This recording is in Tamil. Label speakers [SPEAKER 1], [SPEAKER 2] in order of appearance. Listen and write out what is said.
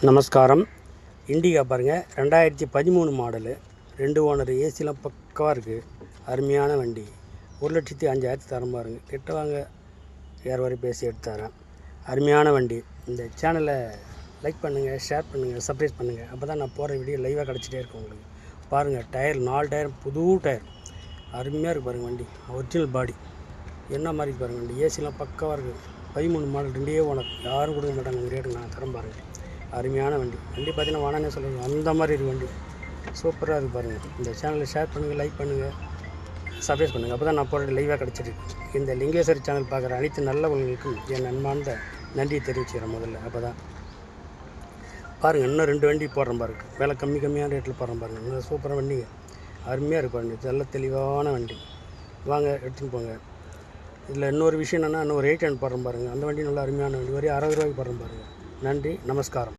[SPEAKER 1] நமஸ்காரம். இண்டிகா பாருங்கள், 2013 மாடலு, 2 ஓனர், ஏசிலாம் பக்காவாக இருக்குது. அருமையான வண்டி. 1,05,000 தரம் பாருங்கள். கிட்ட வாங்க, வரை பேசி எடுத்து தரேன். அருமையான வண்டி. இந்த சேனலை லைக் பண்ணுங்கள், ஷேர் பண்ணுங்கள், சப்ஸ்கிரைப் பண்ணுங்கள். அப்போ தான் நான் போகிற வீடியோ லைவாக கிடச்சிட்டே இருக்கும் உங்களுக்கு. பாருங்கள், டயர் 4 டயர் புது டயர். அருமையாக இருக்குது பாருங்கள் வண்டி. ஒரிஜினல் பாடி என்ன மாதிரி பாருங்கள் வண்டி. ஏசிலாம் பக்காவாக இருக்குது. 13 மாடல், 2 ஓனர். யாரும் கொடுக்க மாட்டாங்க இந்த ரேட்டுக்கு. நான் தரம் பாருங்கள். அருமையான வண்டி. பார்த்தீங்கன்னா வானே சொல்லுங்கள், அந்த மாதிரி இருக்குது வண்டி. சூப்பராக இருக்குது பாருங்கள். இந்த சேனலை ஷேர் பண்ணுங்கள், லைக் பண்ணுங்கள், சப்ஸ்கிரைப் பண்ணுங்கள். அப்போ தான் நான் போகிற லைவாக கிடச்சிருக்கு. இந்த லிங்கேஸ்வரி சேனல் பார்க்குற அனைத்து நல்லவங்களுக்கும் என் அன்பார்ந்த நன்றி தெரிவிச்சுக்கிறேன் முதல்ல. அப்போ தான் பாருங்கள், இன்னும் 2 வண்டி போடுறேன் பாருங்கள். விலை கம்மியான ரேட்டில் போடுறேன் பாருங்கள். இன்னும் சூப்பராக வண்டிங்க. அருமையாக இருக்குது வண்டி. நல்ல தெளிவான வண்டி. வாங்க எடுத்துன்னு போங்க. இதில் இன்னொரு விஷயம் என்னென்னா, இன்னொரு 8 போடுறேன் பாருங்கள். அந்த வண்டி நல்லா அருமையான வண்டி. வரையும் 60 ரூபாய்க்கு போடுறேன் பாருங்கள். நன்றி, நமஸ்காரம்.